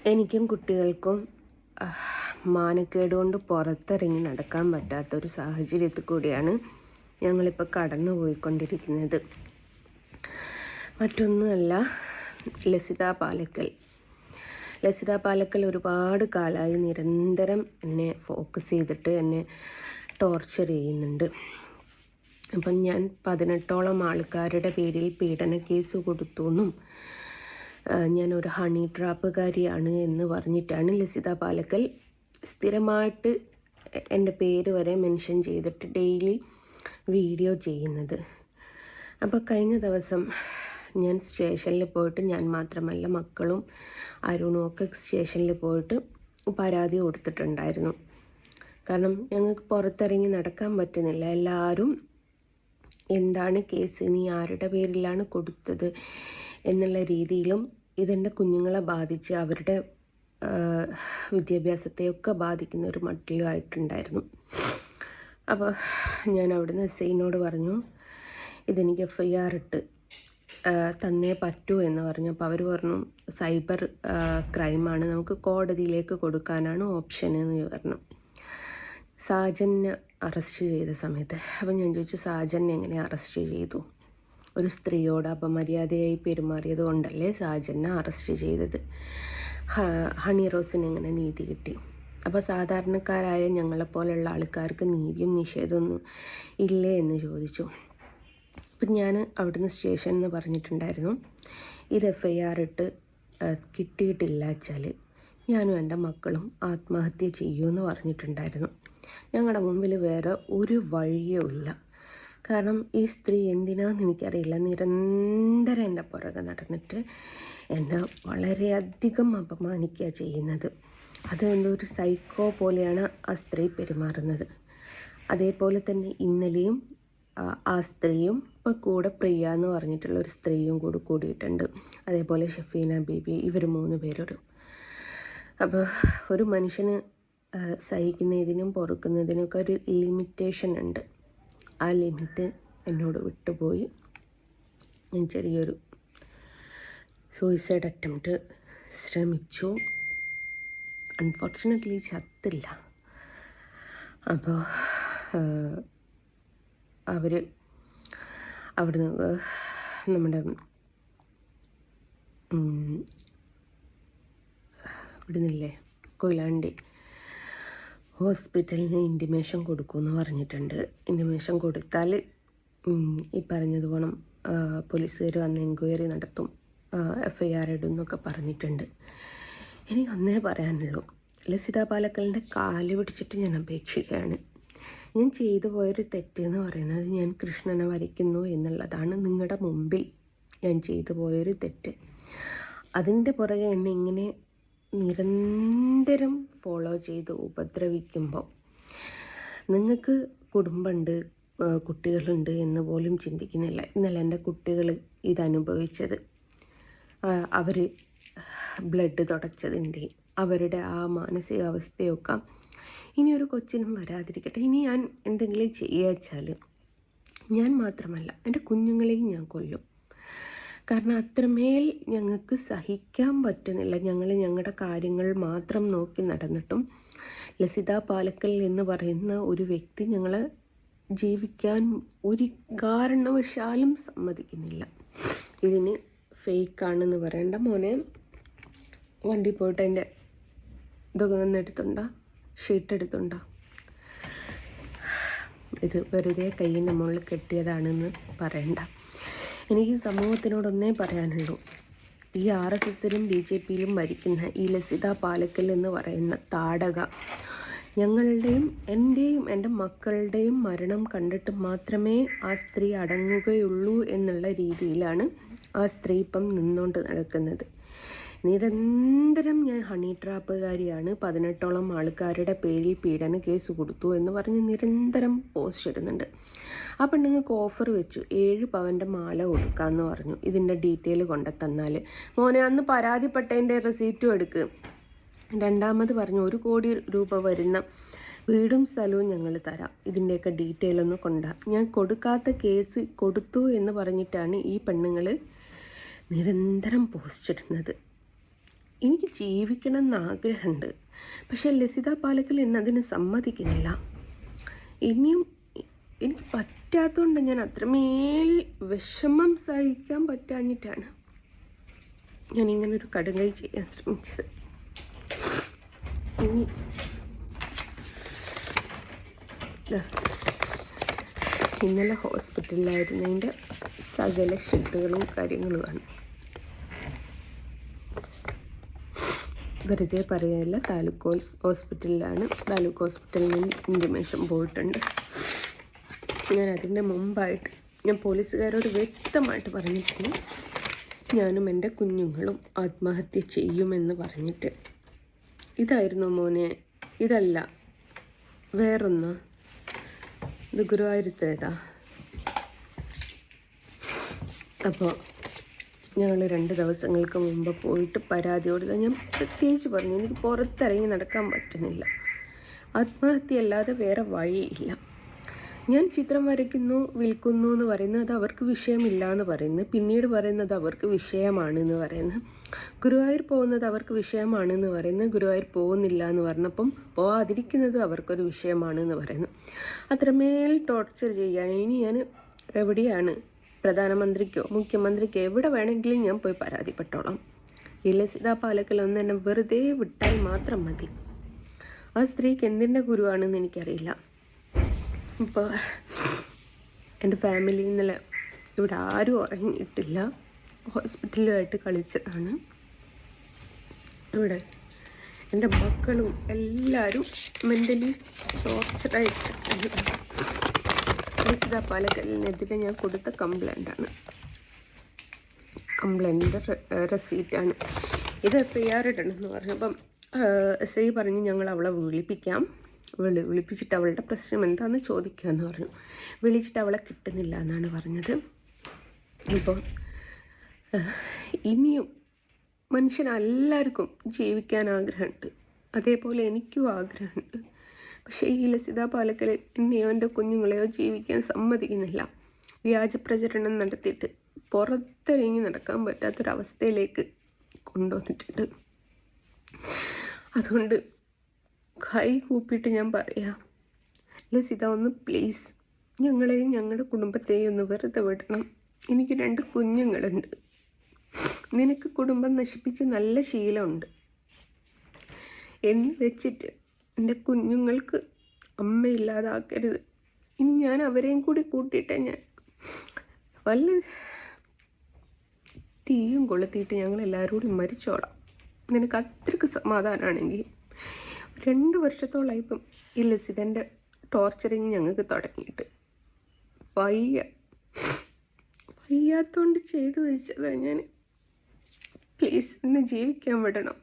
എനിക്കും കുട്ടികൾക്കും മാനക്കേട് കൊണ്ട് പുറത്തിറങ്ങി നടക്കാൻ പറ്റാത്തൊരു സാഹചര്യത്തിൽ കൂടിയാണ് ഞങ്ങളിപ്പോൾ കടന്നു പോയിക്കൊണ്ടിരിക്കുന്നത്. മറ്റൊന്നുമല്ല, ലസിത പാലക്കൽ ഒരുപാട് കാലമായി നിരന്തരം എന്നെ ഫോക്കസ് ചെയ്തിട്ട് എന്നെ ടോർച്ചർ ചെയ്യുന്നുണ്ട്. അപ്പം ഞാൻ 18ഓളം ആൾക്കാരുടെ പേരിൽ പീഡന കേസ് കൊടുത്തു എന്നും ഞാനൊരു ഹണി ട്രാപ്പുകാരിയാണ് എന്ന് പറഞ്ഞിട്ടാണ് ലസിത പാലക്കൽ സ്ഥിരമായിട്ട് എൻ്റെ പേര് വരെ മെൻഷൻ ചെയ്തിട്ട് ഡെയിലി വീഡിയോ ചെയ്യുന്നത്. അപ്പോൾ കഴിഞ്ഞ ദിവസം ഞാൻ സ്റ്റേഷനിൽ പോയിട്ട്, ഞാൻ മാത്രമല്ല മക്കളും അരുണും ഒക്കെ സ്റ്റേഷനിൽ പോയിട്ട് പരാതി കൊടുത്തിട്ടുണ്ടായിരുന്നു. കാരണം ഞങ്ങൾക്ക് പുറത്തിറങ്ങി നടക്കാൻ പറ്റുന്നില്ല. എല്ലാവരും എന്താണ് കേസ്, നീ ആരുടെ പേരിലാണ് കൊടുത്തത് എന്നുള്ള രീതിയിലും ഇതെൻ്റെ കുഞ്ഞുങ്ങളെ ബാധിച്ച് അവരുടെ വിദ്യാഭ്യാസത്തെയൊക്കെ ബാധിക്കുന്ന ഒരു മട്ടിലുമായിട്ടുണ്ടായിരുന്നു. അപ്പോൾ ഞാൻ അവിടുന്ന് എസ്ഐനോട് പറഞ്ഞു, ഇതെനിക്ക് FIR ഇട്ട് തന്നേ പറ്റൂ എന്ന് പറഞ്ഞു. അപ്പോൾ അവർ പറഞ്ഞു സൈബർ ക്രൈമാണ്, നമുക്ക് കോടതിയിലേക്ക് കൊടുക്കാനാണ് ഓപ്ഷൻ എന്ന് പറഞ്ഞു. സാജനെ അറസ്റ്റ് ചെയ്ത സമയത്ത് അപ്പം ഞാൻ ചോദിച്ചു, സാജനെ എങ്ങനെ അറസ്റ്റ് ചെയ്തു? ഒരു സ്ത്രീയോട് അപമര്യാദയായി പെരുമാറിയത് കൊണ്ടല്ലേ സാജനെ അറസ്റ്റ് ചെയ്തത്? ഹണി റോസിന് എങ്ങനെ നീതി കിട്ടി? അപ്പോൾ സാധാരണക്കാരായ ഞങ്ങളെപ്പോലുള്ള ആൾക്കാർക്ക് നീതിയും നിഷേധമൊന്നും ഇല്ലേ എന്ന് ചോദിച്ചു. അപ്പം ഞാൻ അവിടുന്ന് സ്റ്റേഷനിൽ നിന്ന് പറഞ്ഞിട്ടുണ്ടായിരുന്നു, ഇത് FIR ഇട്ട് കിട്ടിയിട്ടില്ല വെച്ചാൽ ഞാനും എൻ്റെ മക്കളും ആത്മഹത്യ ചെയ്യുമെന്ന് പറഞ്ഞിട്ടുണ്ടായിരുന്നു. ഞങ്ങളുടെ മുമ്പിൽ വേറെ ഒരു വഴിയും ഇല്ല. കാരണം ഈ സ്ത്രീ എന്തിനാന്ന് എനിക്കറിയില്ല, നിരന്തരം എൻ്റെ പുറകെ നടന്നിട്ട് എന്നെ വളരെയധികം അപമാനിക്കുക ചെയ്യുന്നത്. അത് എന്തോ ഒരു സൈക്കോ പോലെയാണ് ആ സ്ത്രീ പെരുമാറുന്നത്. അതേപോലെ തന്നെ ഇന്നലെയും ആ സ്ത്രീയും ഇപ്പോൾ കൂടെ പ്രിയ എന്ന് പറഞ്ഞിട്ടുള്ള ഒരു സ്ത്രീയും കൂടിയിട്ടുണ്ട്. അതേപോലെ ഷഫീന ബീബി, ഇവർ 3 പേരോട്. അപ്പോൾ ഒരു മനുഷ്യന് സഹിക്കുന്നതിനും പൊറുക്കുന്നതിനൊക്കെ ഒരു ലിമിറ്റേഷൻ ഉണ്ട്. ആ ലിമിറ്റ് എന്നോട് വിട്ടുപോയി. ഞാൻ ചെറിയൊരു സൂയിസൈഡ് അറ്റംപ്റ്റ് ശ്രമിച്ചു. അൺഫോർച്ചുനേറ്റ്ലി ചത്തില്ല. അപ്പോൾ അവർ അവിടുന്ന് നമ്മുടെ ഇവിടുന്നില്ലേ കൊയിലാണ്ടി ഹോസ്പിറ്റലിന് ഇൻറ്റിമേഷൻ കൊടുക്കുമെന്ന് പറഞ്ഞിട്ടുണ്ട്. ഇൻറ്റിമേഷൻ കൊടുത്താൽ ഈ പറഞ്ഞത് വേണം പോലീസുകാർ വന്ന് എൻക്വയറി നടത്തും, FIR ഇടും എന്നൊക്കെ പറഞ്ഞിട്ടുണ്ട്. എനിക്കൊന്നേ പറയാനുള്ളൂ, ലസിത പാലക്കലിൻ്റെ കാല് പിടിച്ചിട്ട് ഞാൻ അപേക്ഷിക്കുകയാണ്. ഞാൻ ചെയ്തു പോയൊരു തെറ്റ് എന്ന് പറയുന്നത് ഞാൻ കൃഷ്ണനെ വരയ്ക്കുന്നു എന്നുള്ളതാണ്. നിങ്ങളുടെ മുമ്പിൽ ഞാൻ ചെയ്തു പോയൊരു തെറ്റ്. അതിൻ്റെ പുറകെ എന്നെ ഇങ്ങനെ നിരന്തരം ഫോളോ ചെയ്ത് ഉപദ്രവിക്കുമ്പോൾ നിങ്ങൾക്ക് കുടുംബമുണ്ട്, കുട്ടികളുണ്ട് എന്ന് പോലും ചിന്തിക്കുന്നില്ല. ഇന്നലെ എൻ്റെ കുട്ടികൾ ഇതനുഭവിച്ചത്, അവർ ബ്ലഡ് തുടച്ചതിൻ്റെയും അവരുടെ ആ മാനസികാവസ്ഥയൊക്കെ ഇനിയൊരു കൊച്ചിനും വരാതിരിക്കട്ടെ. ഇനി ഞാൻ എന്തെങ്കിലും ചെയ്യുക വെച്ചാൽ ഞാൻ മാത്രമല്ല എൻ്റെ കുഞ്ഞുങ്ങളെയും ഞാൻ കൊല്ലും. കാരണം അത്രമേൽ ഞങ്ങൾക്ക് സഹിക്കാൻ പറ്റുന്നില്ല. ഞങ്ങളുടെ കാര്യങ്ങൾ മാത്രം നോക്കി നടന്നിട്ടും ലസിത പാലക്കൽ എന്ന് പറയുന്ന ഒരു വ്യക്തി ഞങ്ങളെ ജീവിക്കാൻ ഒരു കാരണവശാലും സമ്മതിക്കുന്നില്ല. ഇതിന് ഫേക്കാണെന്ന് പറയണ്ട മോനെ. വണ്ടി പോയിട്ട് എൻ്റെ ഇതൊക്കെ ഒന്ന് എടുത്തുണ്ടോ, ഷീറ്റ് എടുത്തുണ്ടോ? ഇത് വെറുതെ കയ്യിൻ്റെ മുകളിൽ കെട്ടിയതാണെന്ന് പറയണ്ട. എനിക്ക് സമൂഹത്തിനോടൊന്നേ പറയാനുള്ളൂ, ഈ RSSലും BJPയിലും ഭരിക്കുന്ന ഈ ലസിത പാലക്കൽ എന്ന് പറയുന്ന താടക ഞങ്ങളുടെയും എൻ്റെയും എൻ്റെ മക്കളുടെയും മരണം കണ്ടിട്ട് മാത്രമേ ആ സ്ത്രീ അടങ്ങുകയുള്ളൂ എന്നുള്ള രീതിയിലാണ് ആ സ്ത്രീ ഇപ്പം നിന്നുകൊണ്ട് നടക്കുന്നത്. നിരന്തരം ഞാൻ ഹണി ട്രാപ്പുകാരിയാണ്, 18ഓളം ആൾക്കാരുടെ പേരിൽ പീഡന കേസ് കൊടുത്തു എന്ന് പറഞ്ഞ് നിരന്തരം പോസ്റ്റ് ഇടുന്നുണ്ട്. ആ പെണ്ണുങ്ങൾക്ക് ഓഫർ വെച്ചു, 7 പവൻ്റെ മാല കൊടുക്കാമെന്ന് പറഞ്ഞു. ഇതിൻ്റെ ഡീറ്റെയിൽ കൊണ്ടുത്തന്നാൽ മോനെ അന്ന് പരാതിപ്പെട്ടതിൻ്റെ റെസീപ്റ്റും എടുക്ക്. രണ്ടാമത് പറഞ്ഞു 1 കോടി രൂപ വരുന്ന വീടും സ്ഥലവും ഞങ്ങൾ തരാം, ഇതിൻ്റെയൊക്കെ ഡീറ്റെയിൽ ഒന്ന് കൊണ്ടാ. ഞാൻ കൊടുക്കാത്ത കേസ് കൊടുത്തു എന്ന് പറഞ്ഞിട്ടാണ് ഈ പെണ്ണുങ്ങൾ നിരന്തരം പോസ്റ്റ് ഇടുന്നത്. എനിക്ക് ജീവിക്കണം എന്ന് ആഗ്രഹമുണ്ട്. പക്ഷേ ലസിത പാലക്കൽ എന്നെ അതിന് സമ്മതിക്കുന്നില്ല. ഇനിയും എനിക്ക് പറ്റാത്തതുകൊണ്ട് ഞാൻ അത്രമേൽ വിഷമം സഹിക്കാൻ പറ്റാഞ്ഞിട്ടാണ് ഞാനിങ്ങനൊരു കടുങ്കൈ ചെയ്യാൻ ശ്രമിച്ചത്. ഇനി ഇന്നലെ ഹോസ്പിറ്റലിലായിരുന്നതിൻ്റെ സകല ഷെഡുകളും കാര്യങ്ങളുമാണ്. വെറുതെ പറയല്ല, താലൂക്ക് ഹോസ്പിറ്റലിലാണ്. താലൂക്ക് ഹോസ്പിറ്റലിൽ നിന്ന് ഇൻറ്റിമേഷൻ പോയിട്ടുണ്ട്. ഞാൻ അതിൻ്റെ മുമ്പായിട്ട് ഞാൻ പോലീസുകാരോട് വ്യക്തമായിട്ട് പറഞ്ഞിട്ടുണ്ട്, ഞാനും എൻ്റെ കുഞ്ഞുങ്ങളും ആത്മഹത്യ ചെയ്യുമെന്ന് പറഞ്ഞിട്ട്. ഇതായിരുന്നു മോനെ, ഇതല്ല വേറൊന്ന്, ഇത് ഗുരുവായൂരത്തേതാ. അപ്പോൾ ഞങ്ങൾ 2 ദിവസങ്ങൾക്ക് മുമ്പ് പോയിട്ട് പരാതി കൊടുത്ത. ഞാൻ പ്രത്യേകിച്ച് പറഞ്ഞു, എനിക്ക് പുറത്തിറങ്ങി നടക്കാൻ പറ്റുന്നില്ല, ആത്മഹത്യ അല്ലാതെ വേറെ വഴിയില്ല. ഞാൻ ചിത്രം വരയ്ക്കുന്നു, വിൽക്കുന്നു എന്ന് പറയുന്നത് അത് അവർക്ക് വിഷയമില്ല എന്ന് പറയുന്നു. പിന്നീട് പറയുന്നത് അവർക്ക് വിഷയമാണെന്ന് പറയുന്നു. ഗുരുവായൂർ പോകുന്നത് അവർക്ക് വിഷയമാണെന്ന് പറയുന്നു. ഗുരുവായൂർ പോകുന്നില്ല എന്ന് പറഞ്ഞപ്പം പോകാതിരിക്കുന്നത് അവർക്കൊരു വിഷയമാണെന്ന് പറയുന്നു. അത്രമേൽ ടോർച്ചർ ചെയ്യാൻ ഇനി ഞാൻ എവിടെയാണ്, പ്രധാനമന്ത്രിക്കോ മുഖ്യമന്ത്രിക്കോ എവിടെ വേണമെങ്കിലും ഞാൻ പോയി പരാതിപ്പെട്ടോളാം. ഈ ലസിത പാലക്കൽ ഒന്ന് എന്നെ വെറുതെ വിട്ടാൽ മാത്രം മതി. ആ സ്ത്രീക്ക് എന്തിൻ്റെ ഗുരുവാണെന്ന് എനിക്കറിയില്ല. ഇപ്പോൾ എൻ്റെ ഫാമിലി ഇന്നലെ ഇവിടെ ആരും ഉറങ്ങിയിട്ടില്ല, ഹോസ്പിറ്റലുമായിട്ട് കളിച്ചതാണ്. ഇവിടെ എൻ്റെ മക്കളും എല്ലാവരും മെൻ്റലി ടോർച്ചറായിട്ടുണ്ട്. ലസിത പാലക്കലിനെതിരെ ഞാൻ കൊടുത്ത കംപ്ലൈൻ്റാണ്, കംപ്ലൈൻറ്റിൻ്റെ റെസീറ്റാണ് ഇത്. FIR ഇടണമെന്ന് പറഞ്ഞപ്പം SI പറഞ്ഞു ഞങ്ങൾ അവളെ വിളിപ്പിച്ചിട്ട് അവളുടെ പ്രശ്നം എന്താണെന്ന് ചോദിക്കാമെന്ന് പറഞ്ഞു. വിളിച്ചിട്ട് അവളെ കിട്ടുന്നില്ല എന്നാണ് പറഞ്ഞത്. അപ്പോൾ ഇനിയും മനുഷ്യനെല്ലാവർക്കും ജീവിക്കാൻ ആഗ്രഹമുണ്ട്, അതേപോലെ എനിക്കും ആഗ്രഹമുണ്ട്. പക്ഷേ ഈ ലസിത പാലക്കൽ എന്നെയോ എൻ്റെ കുഞ്ഞുങ്ങളെയോ ജീവിക്കാൻ സമ്മതിക്കുന്നില്ല. വ്യാജ പ്രചരണം നടത്തിയിട്ട് പുറത്തിറങ്ങി നടക്കാൻ പറ്റാത്തൊരവസ്ഥയിലേക്ക് കൊണ്ടുവന്നിട്ടുണ്ട്. അതുകൊണ്ട് കൈ കൂപ്പിയിട്ട് ഞാൻ പറയാം, ലസിത ഒന്ന് പ്ലീസ് ഞങ്ങളെയും ഞങ്ങളുടെ കുടുംബത്തെയും ഒന്ന് വെറുതെ വിടണം. എനിക്ക് 2 കുഞ്ഞുങ്ങളുണ്ട്. നിനക്ക് കുടുംബം നശിപ്പിച്ച് നല്ല ശീലമുണ്ട് എന്ന് വെച്ചിട്ട് എൻ്റെ കുഞ്ഞുങ്ങൾക്ക് അമ്മയില്ലാതാക്കരുത്. ഇനി ഞാൻ അവരെയും കൂടി കൂട്ടിയിട്ട് ഞാൻ വല്ല തീയും കൊളുത്തിയിട്ട് ഞങ്ങൾ എല്ലാവരും കൂടി മരിച്ചോളാം. നിനക്ക് അത്രയ്ക്ക് സമാധാനമാണെങ്കിൽ. 2 വർഷത്തോളമായി ഇപ്പം ഈ ലസിതൻ്റെ ടോർച്ചറിങ് ഞങ്ങൾക്ക് തുടങ്ങിയിട്ട്. വയ്യാത്തോണ്ട് ചെയ്തു വെച്ചതാണ് ഞാൻ. പ്ലീസ് എന്നെ ജീവിക്കാൻ വിടണം.